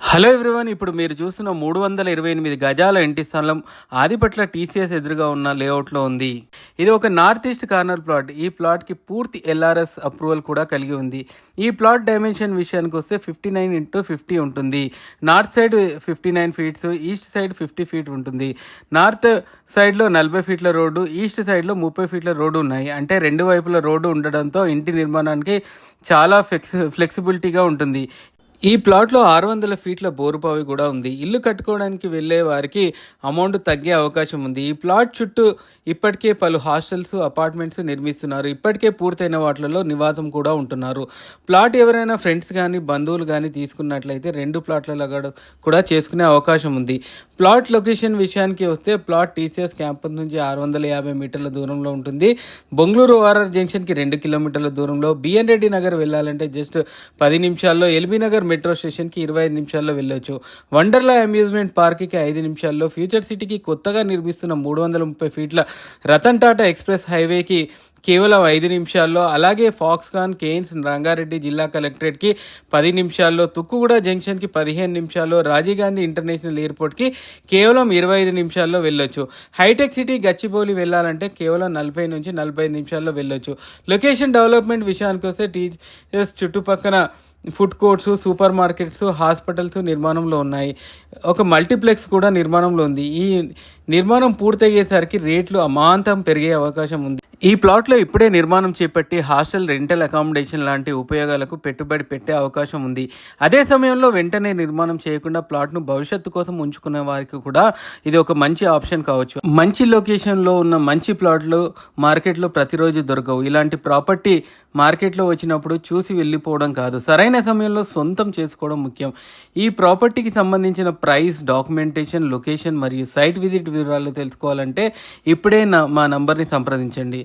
Hello everyone, ఇప్పుడు మీరు చూస్తున్న 328 గజాల ఇంటి స్థలం ఆదిపట్ల టీసీఎస్ ఎదురుగా ఉన్న లేఅవుట్లో ఉంది. ఇది ఒక నార్త్ ఈస్ట్ కార్నర్ ప్లాట్. ఈ ప్లాట్కి పూర్తి ఎల్ఆర్ఎస్ అప్రూవల్ కూడా కలిగి ఉంది. ఈ ప్లాట్ డైమెన్షన్ విషయానికి వస్తే 59x50 ఉంటుంది. North side 59 feets, east side 50 feet ఉంటుంది. నార్త్ సైడ్లో 40 ఫీట్ల రోడ్డు, ఈస్ట్ సైడ్లో 30 ఫీట్ల రోడ్డు ఉన్నాయి. అంటే రెండు వైపుల రోడ్డు ఉండడంతో ఇంటి నిర్మాణానికి చాలా ఫ్లెక్సిబిలిటీగా ఉంటుంది. ఈ ప్లాట్లో 600 ఫీట్ల బోరుబావి కూడా ఉంది. ఇల్లు కట్టుకోవడానికి వెళ్ళే వారికి అమౌంట్ తగ్గే అవకాశం ఉంది. ఈ ప్లాట్ చుట్టూ ఇప్పటికే పలు హాస్టల్స్, అపార్ట్మెంట్స్ నిర్మిస్తున్నారు. ఇప్పటికే పూర్తయిన వాటిలలో నివాసం కూడా ఉంటున్నారు. ప్లాట్ ఎవరైనా ఫ్రెండ్స్ కానీ బంధువులు కానీ తీసుకున్నట్లయితే 2 ప్లాట్లలో కూడా చేసుకునే అవకాశం ఉంది. ప్లాట్ లొకేషన్ విషయానికి వస్తే ప్లాట్ టీసీఎస్ క్యాంపస్ నుంచి 650 మీటర్ల దూరంలో ఉంటుంది. బొంగళూరు ఓఆర్ఆర్ జంక్షన్కి 2 కిలోమీటర్ల దూరంలో. బిఎన్ రెడ్డి నగర్ వెళ్ళాలంటే జస్ట్ 10 నిమిషాల్లో. ఎల్బీ నగర్ మెట్రో స్టేషన్కి 25 నిమిషాల్లో వెళ్ళొచ్చు. వండర్లా అమ్యూజ్మెంట్ పార్క్కి 5 నిమిషాల్లో. ఫ్యూచర్ సిటీకి కొత్తగా నిర్మిస్తున్న 330 ఫీట్ల రతన్ టాటా ఎక్స్ప్రెస్ హైవేకి కేవలం 5 నిమిషాల్లో. అలాగే ఫాక్స్కాన్ కేన్స్ రంగారెడ్డి జిల్లా కలెక్టరేట్కి 10 నిమిషాల్లో. తుక్కుగూడ జంక్షన్కి 15 నిమిషాల్లో. రాజీవ్ గాంధీ ఇంటర్నేషనల్ ఎయిర్పోర్ట్కి కేవలం 25 నిమిషాల్లో వెళ్ళొచ్చు. హైటెక్ సిటీ గచ్చిబౌలి వెళ్ళాలంటే కేవలం 40 నుంచి 45 నిమిషాల్లో వెళ్ళొచ్చు. లొకేషన్ డెవలప్మెంట్ విషయానికి వస్తే టీచర్స్ చుట్టుపక్కల food courts, super markets, hospitals నిర్మాణంలో ఉన్నాయి. ఒక మల్టీప్లెక్స్ కూడా నిర్మాణంలో ఉంది. ఈ నిర్మాణం పూర్తయ్యేసరికి రేట్లు అమాంతం పెరిగే అవకాశం ఉంది. ఈ ప్లాట్లో ఇప్పుడే నిర్మాణం చేపట్టి హాస్టల్, రెంటల్ అకామిడేషన్ లాంటి ఉపయోగాలకు పెట్టుబడి పెట్టే అవకాశం ఉంది. అదే సమయంలో వెంటనే నిర్మాణం చేయకుండా ప్లాట్ను భవిష్యత్తు కోసం ఉంచుకునే వారికి కూడా ఇది ఒక మంచి ఆప్షన్ కావచ్చు. మంచి లొకేషన్లో ఉన్న మంచి ప్లాట్లు మార్కెట్లో ప్రతిరోజు దొరకవు. ఇలాంటి ప్రాపర్టీ మార్కెట్లో వచ్చినప్పుడు చూసి వెళ్ళిపోవడం కాదు, సరైన సమయంలో సొంతం చేసుకోవడం ముఖ్యం. ఈ ప్రాపర్టీకి సంబంధించిన ప్రైస్, డాక్యుమెంటేషన్, లొకేషన్ మరియు సైట్ విజిట్ వివరాలు తెలుసుకోవాలంటే ఇప్పుడే మా నంబర్ని సంప్రదించండి.